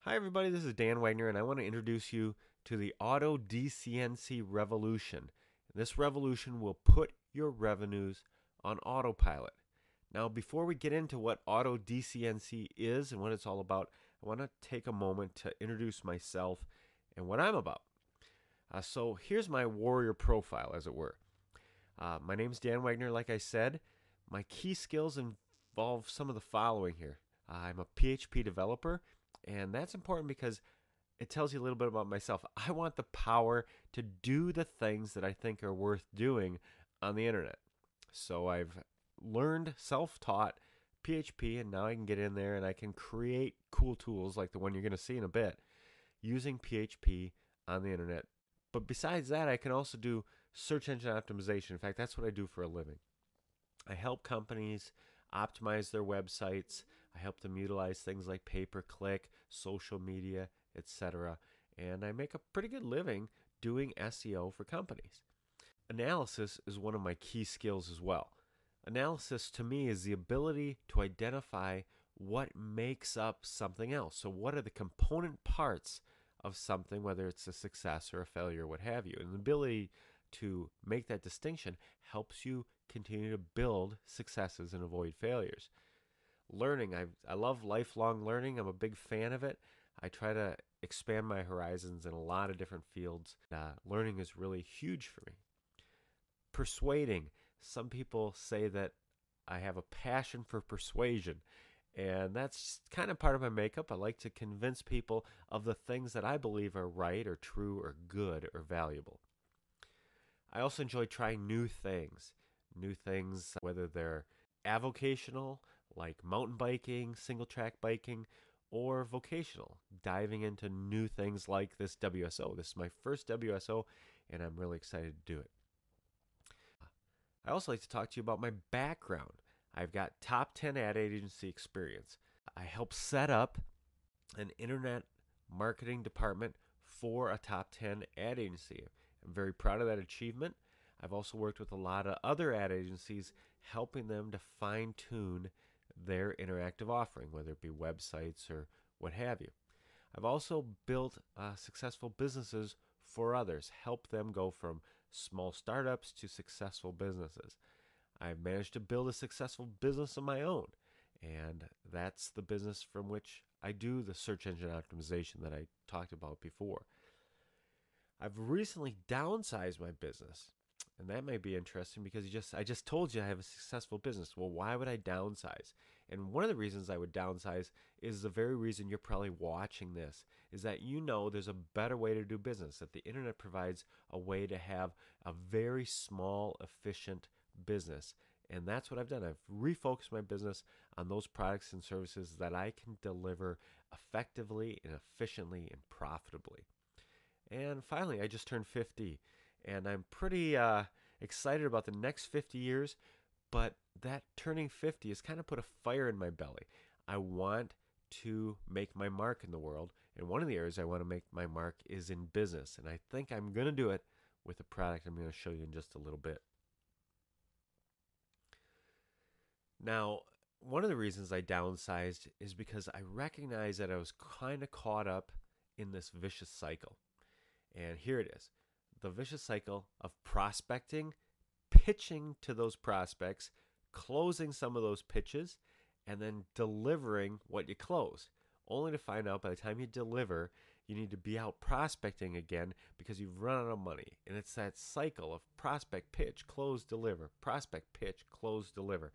Hi, everybody. This is Dan Wagner, and I want to introduce you to the Auto DCNC revolution. This revolution will put your revenues on autopilot. Now, before we get into what Auto DCNC is and what it's all about, I want to take a moment to introduce myself and what I'm about. So, here's my warrior profile, as it were. My name is Dan Wagner, like I said. My key skills involve some of the following here. I'm a PHP developer, and that's important because it tells you a little bit about myself. I want the power to do the things that I think are worth doing on the internet. So I've learned self taught PHP, and now I can get in there and I can create cool tools like the one you're going to see in a bit using PHP on the internet. But besides that, I can also do search engine optimization. In fact, that's what I do for a living. I help companies optimize their websites. I help them utilize things like pay per click, social media, etc. And I make a pretty good living doing SEO for companies. Analysis is one of my key skills as well. Analysis to me is the ability to identify what makes up something else. So, what are the component parts of something, whether it's a success or a failure, what have you? And the ability to make that distinction helps you continue to build successes and avoid failures. Learning, I love lifelong learning. I'm a big fan of it. I try to expand my horizons in a lot of different fields. Learning is really huge for me. Persuading, some people say that I have a passion for persuasion, and that's kind of part of my makeup. I like to convince people of the things that I believe are right or true or good or valuable. I also enjoy trying new things, whether they're avocational, like mountain biking, single track biking, or vocational, diving into new things like this WSO. This is my first WSO, and I'm really excited to do it. I also like to talk to you about my background. I've got top 10 ad agency experience. I helped set up an internet marketing department for a top 10 ad agency. I'm very proud of that achievement. I've also worked with a lot of other ad agencies, helping them to fine tune their interactive offering, whether it be websites or what have you. I've also built successful businesses for others, helped them go from small startups to successful businesses. I've managed to build a successful business of my own, and that's the business from which I do the search engine optimization that I talked about before. I've recently downsized my business, and that may be interesting because I just told you I have a successful business. Well, why would I downsize? And one of the reasons I would downsize is the very reason you're probably watching this, is that you know there's a better way to do business, that the internet provides a way to have a very small, efficient business. And that's what I've done. I've refocused my business on those products and services that I can deliver effectively and efficiently and profitably. And finally, I just turned 50, and I'm pretty excited about the next 50 years. But that turning 50 has kind of put a fire in my belly. I want to make my mark in the world, and one of the areas I want to make my mark is in business. And I think I'm going to do it with a product I'm going to show you in just a little bit. Now, one of the reasons I downsized is because I recognized that I was kind of caught up in this vicious cycle. And here it is, the vicious cycle of prospecting, pitching to those prospects, closing some of those pitches, and then delivering what you close. Only to find out by the time you deliver, you need to be out prospecting again because you've run out of money. And it's that cycle of prospect, pitch, close, deliver, prospect, pitch, close, deliver.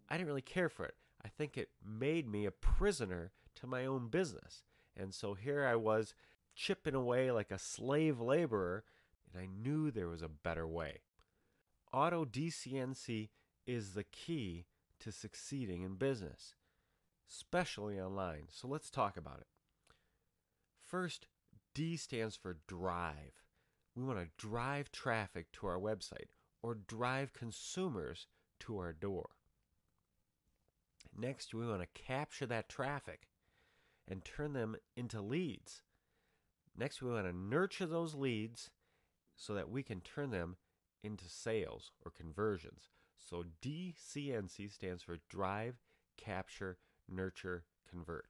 I didn't really care for it. I think it made me a prisoner to my own business. And so here I was chipping away like a slave laborer, and I knew there was a better way. Auto DCNC is the key to succeeding in business, especially online. So let's talk about it. First, D stands for drive. We want to drive traffic to our website or drive consumers to our door. Next, we want to capture that traffic and turn them into leads. Next, we want to nurture those leads so that we can turn them into sales or conversions. So DCNC stands for drive, capture, nurture, convert.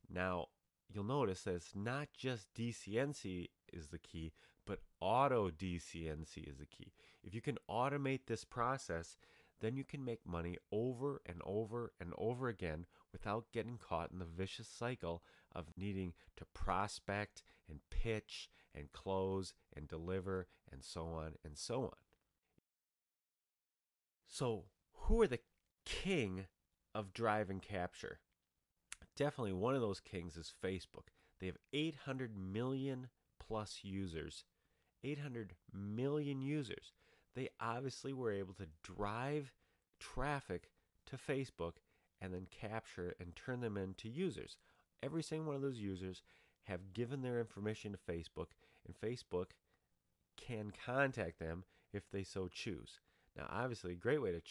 Now, you'll notice that it's not just DCNC is the key, but auto DCNC is the key. If you can automate this process, then you can make money over and over and over again without getting caught in the vicious cycle of needing to prospect and pitch and close and deliver and so on and so on. So, who are the king of drive and capture? Definitely one of those kings is Facebook. They have 800 million plus users. 800 million users. They obviously were able to drive traffic to Facebook and then capture and turn them into users. Every single one of those users have given their information to Facebook, and Facebook can contact them if they so choose. Now, obviously, a great way to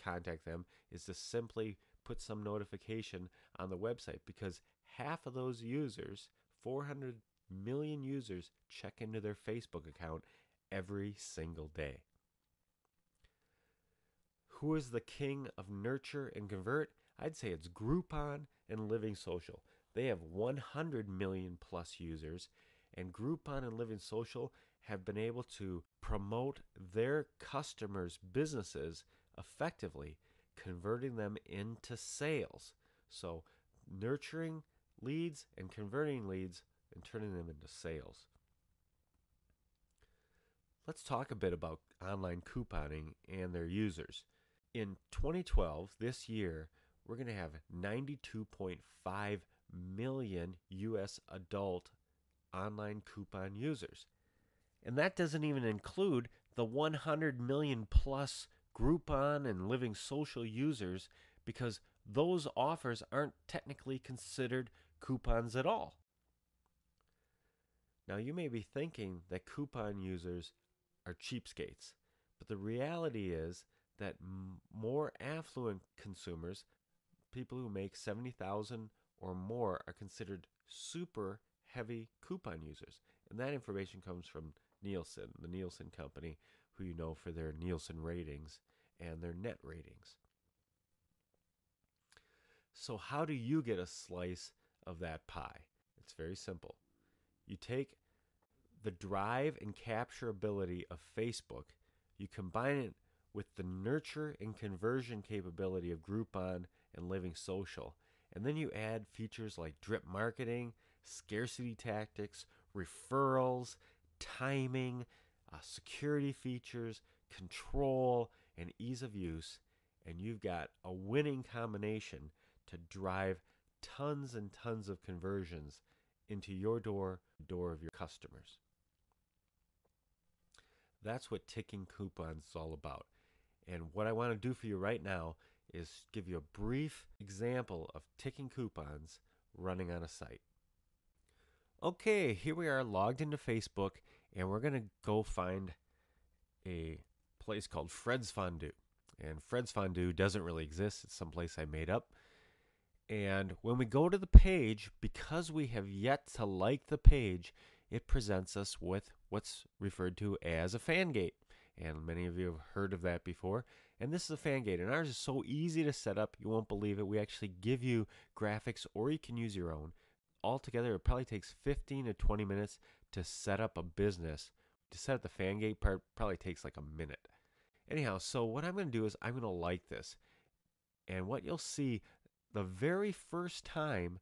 contact them is to simply put some notification on the website, because half of those users, 400 million users, check into their Facebook account every single day. Who is the king of nurture and convert? I'd say it's Groupon and Living Social. They have 100 million plus users, and Groupon and Living Social have been able to promote their customers' businesses effectively, converting them into sales. So, nurturing leads and converting leads and turning them into sales. Let's talk a bit about online couponing and their users. In 2012, this year, we're going to have 92.5 million US adult online coupon users. And that doesn't even include the 100 million plus Groupon and Living Social users, because those offers aren't technically considered coupons at all. Now, you may be thinking that coupon users are cheapskates, but the reality is that more affluent consumers, people who make 70,000 or more, are considered super heavy coupon users. And that information comes from Nielsen, the Nielsen company, who you know for their Nielsen ratings and their net ratings. So how do you get a slice of that pie? It's very simple. You take the drive and capture ability of Facebook, you combine it with the nurture and conversion capability of Groupon and Living Social, and then you add features like drip marketing, scarcity tactics, referrals, timing, security features, control, and ease of use, and you've got a winning combination to drive tons and tons of conversions into your door of your customers. That's what ticking coupons is all about. And what I want to do for you right now is give you a brief example of ticking coupons running on a site. Okay, here we are logged into Facebook, and we're going to go find a place called Fred's Fondue. And Fred's Fondue doesn't really exist. It's someplace I made up. And when we go to the page, because we have yet to like the page, it presents us with what's referred to as a fan gate. And many of you have heard of that before. And this is a fan gate. And ours is so easy to set up, you won't believe it. We actually give you graphics, or you can use your own. Altogether, it probably takes 15 to 20 minutes to set up a business. To set up the fan gate part probably takes like a minute. Anyhow, so what I'm going to do is I'm going to like this. And what you'll see, the very first time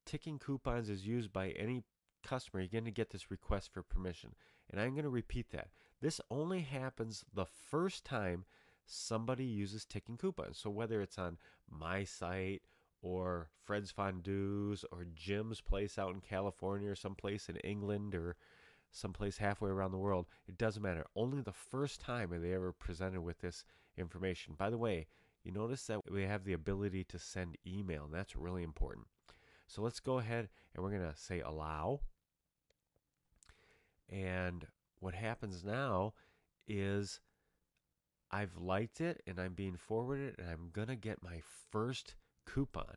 ticking coupons is used by any customer, you're going to get this request for permission. And I'm going to repeat that. This only happens the first time somebody uses ticking coupons. So whether it's on my site or Fred's Fondue's or Jim's place out in California or someplace in England or someplace halfway around the world, it doesn't matter. Only the first time are they ever presented with this information. By the way, you notice that we have the ability to send email, and that's really important. So let's go ahead and we're going to say allow. And what happens now is I've liked it and I'm being forwarded, and I'm going to get my first coupon.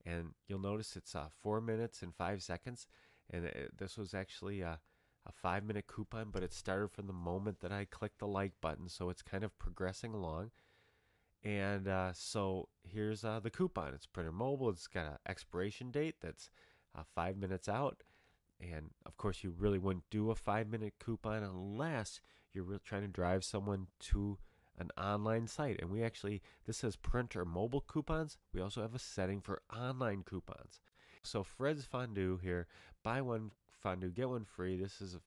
And you'll notice it's 4 minutes and 5 seconds. And this was actually a 5-minute coupon, but it started from the moment that I clicked the like button. So it's kind of progressing along. And so here's the coupon. It's printer mobile. It's got an expiration date that's 5 minutes out. And of course, you really wouldn't do a 5 minute coupon unless you're really trying to drive someone to an online site. And this says print or mobile coupons. We also have a setting for online coupons. So Fred's Fondue here, buy one fondue, get one free. This is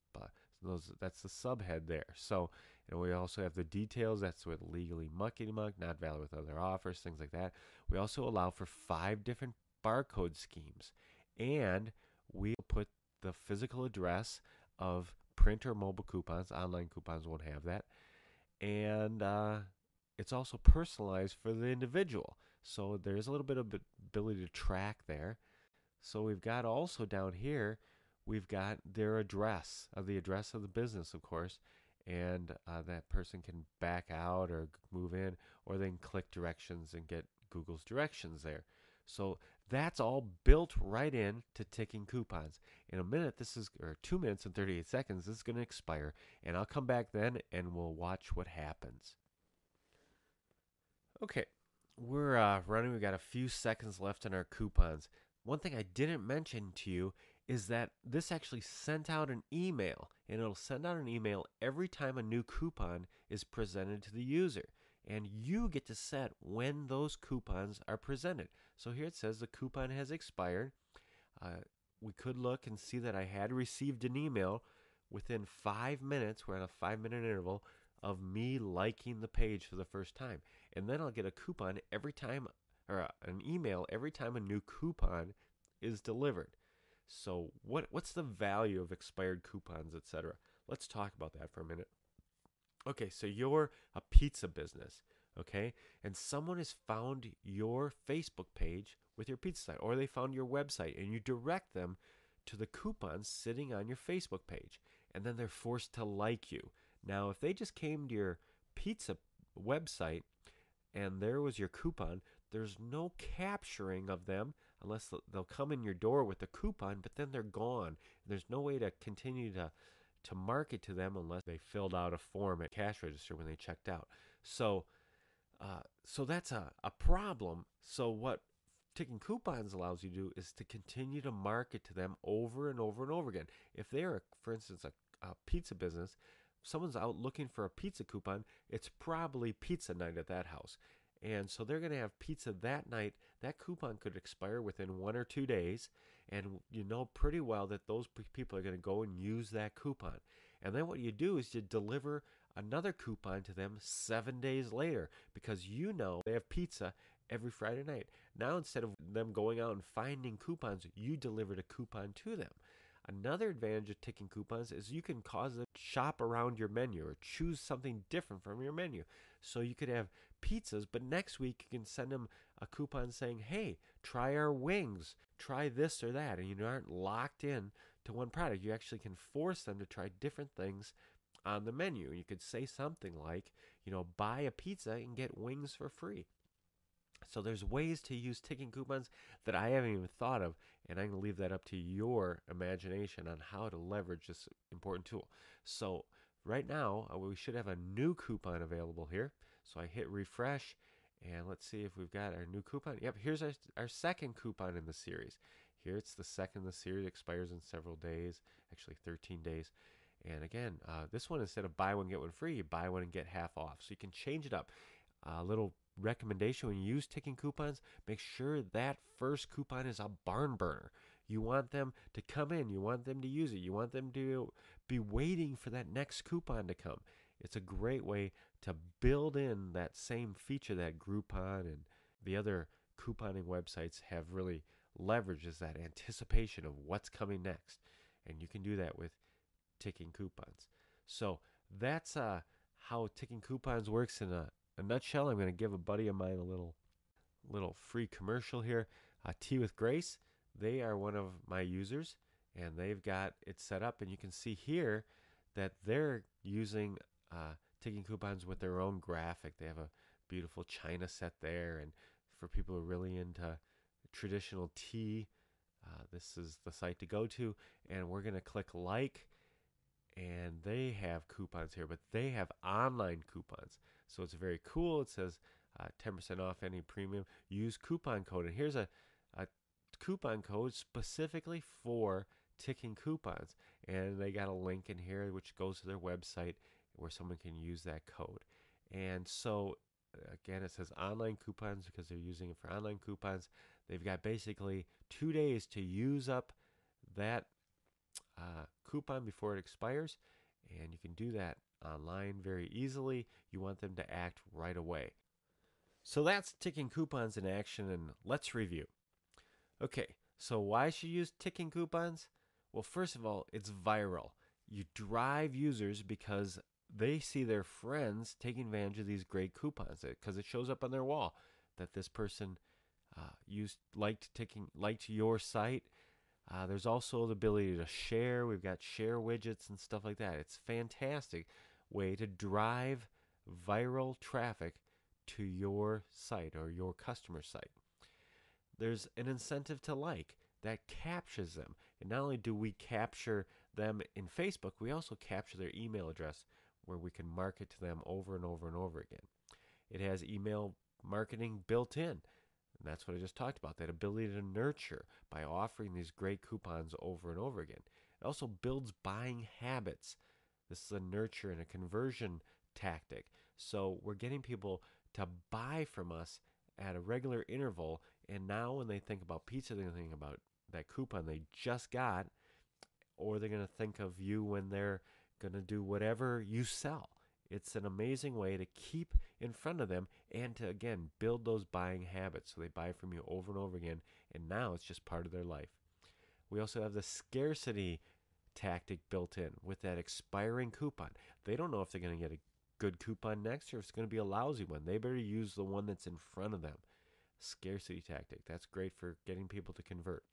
that's the subhead there. So, we also have the details. That's with legally mucky muck, not valid with other offers, things like that. We also allow for 5 different barcode schemes, and we put the physical address of print or mobile coupons. Online coupons won't have that, and it's also personalized for the individual. So there's a little bit of ability to track there. So we've got also down here, we've got their address, the address of the business, of course, and that person can back out or move in, or they can click directions and get Google's directions there. So that's all built right in to ticking coupons. In a minute, or 2 minutes and 38 seconds, this is going to expire, and I'll come back then and we'll watch what happens. Okay, we're running. We've got a few seconds left in our coupons. One thing I didn't mention to you is that this actually sent out an email, and it'll send out an email every time a new coupon is presented to the user. And you get to set when those coupons are presented. So here it says the coupon has expired. We could look and see that I had received an email within 5 minutes. We're on a 5 minute interval of me liking the page for the first time. And then I'll get a coupon every time, or an email every time a new coupon is delivered. So what's the value of expired coupons, etc.? Let's talk about that for a minute. Okay, so you're a pizza business, okay? And someone has found your Facebook page with your pizza site, or they found your website, and you direct them to the coupons sitting on your Facebook page, and then they're forced to like you. Now, if they just came to your pizza website and there was your coupon, there's no capturing of them unless they'll come in your door with the coupon, but then they're gone. There's no way to continue to market to them unless they filled out a form at cash register when they checked out. So that's a problem. So what ticking coupons allows you to do is to continue to market to them over and over and over again. If they're, for instance, a pizza business, someone's out looking for a pizza coupon, it's probably pizza night at that house. And so they're going to have pizza that night. That coupon could expire within 1 or 2 days. And you know pretty well that those people are going to go and use that coupon. And then what you do is you deliver another coupon to them 7 days later, because you know they have pizza every Friday night. Now, instead of them going out and finding coupons, you delivered a coupon to them. Another advantage of ticking coupons is you can cause them to shop around your menu or choose something different from your menu. So you could have pizzas, but next week you can send them a coupon saying, hey, try our wings, try this or that. And you aren't locked in to one product. You actually can force them to try different things on the menu. You could say something like, buy a pizza and get wings for free. So there's ways to use ticking coupons that I haven't even thought of, and I'm going to leave that up to your imagination on how to leverage this important tool. So right now, we should have a new coupon available here. So I hit refresh, and let's see if we've got our new coupon. Yep, here's our second coupon in the series. Here it's the second in the series, expires in several days, actually 13 days. And again, this one, instead of buy one, get one free, you buy one and get half off. So you can change it up. A little recommendation when you use ticking coupons, make sure that first coupon is a barn burner. You want them to come in, you want them to use it, you want them to be waiting for that next coupon to come. It's a great way to build in that same feature that Groupon and the other couponing websites have really leveraged, is that anticipation of what's coming next. And you can do that with ticking coupons. So that's how ticking coupons works in a nutshell. I'm going to give a buddy of mine a little free commercial here. Tea with Grace, they are one of my users, and they've got it set up, and you can see here that they're using ticking coupons with their own graphic. They have a beautiful china set there, and for people who are really into traditional tea, this is the site to go to. And we're going to click like, and they have coupons here, but they have online coupons. So it's very cool. It says 10% off any premium. Use coupon code. And here's a coupon code specifically for ticking coupons. And they got a link in here which goes to their website where someone can use that code. And so, again, it says online coupons because they're using it for online coupons. They've got basically 2 days to use up that coupon before it expires. And you can do that online very easily. You want them to act right away. So that's ticking coupons in action, and let's review. Okay, so why should you use ticking coupons? Well, first of all, it's viral. You drive users because they see their friends taking advantage of these great coupons because it shows up on their wall that this person liked your site. There's also the ability to share. We've got share widgets and stuff like that. It's a fantastic way to drive viral traffic to your site or your customer site. There's an incentive to like that captures them. And not only do we capture them in Facebook, we also capture their email address where we can market to them over and over and over again. It has email marketing built in. And that's what I just talked about, that ability to nurture by offering these great coupons over and over again. It also builds buying habits. This is a nurture and a conversion tactic. So we're getting people to buy from us at a regular interval. And now when they think about pizza, they're going to think about that coupon they just got, or they're going to think of you when they're going to do whatever you sell. It's an amazing way to keep in front of them and to, again, build those buying habits so they buy from you over and over again, and now it's just part of their life. We also have the scarcity tactic built in with that expiring coupon. They don't know if they're going to get a good coupon next or if it's going to be a lousy one. They better use the one that's in front of them. Scarcity tactic. That's great for getting people to convert.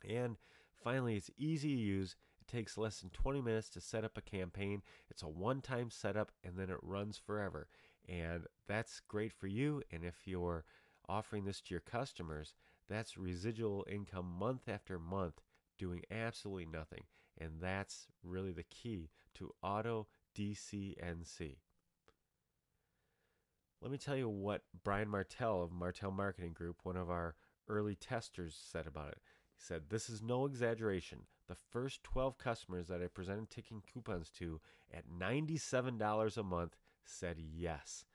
And finally, it's easy to use. It takes less than 20 minutes to set up a campaign. It's a one-time setup, and then it runs forever. And that's great for you. And if you're offering this to your customers, that's residual income month after month doing absolutely nothing. And that's really the key to auto DCNC. Let me tell you what Brian Martell of Martell Marketing Group, one of our early testers, said about it. He said, "This is no exaggeration. The first 12 customers that I presented ticking coupons to at $97 a month said yes."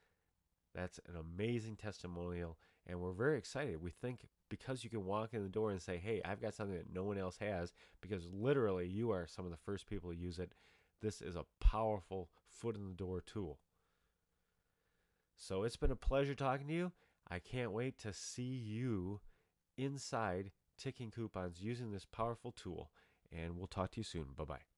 That's an amazing testimonial, and we're very excited. We think because you can walk in the door and say, "Hey, I've got something that no one else has," because literally you are some of the first people to use it, this is a powerful foot in the door tool. So it's been a pleasure talking to you. I can't wait to see you inside ticking coupons using this powerful tool. And we'll talk to you soon. Bye-bye.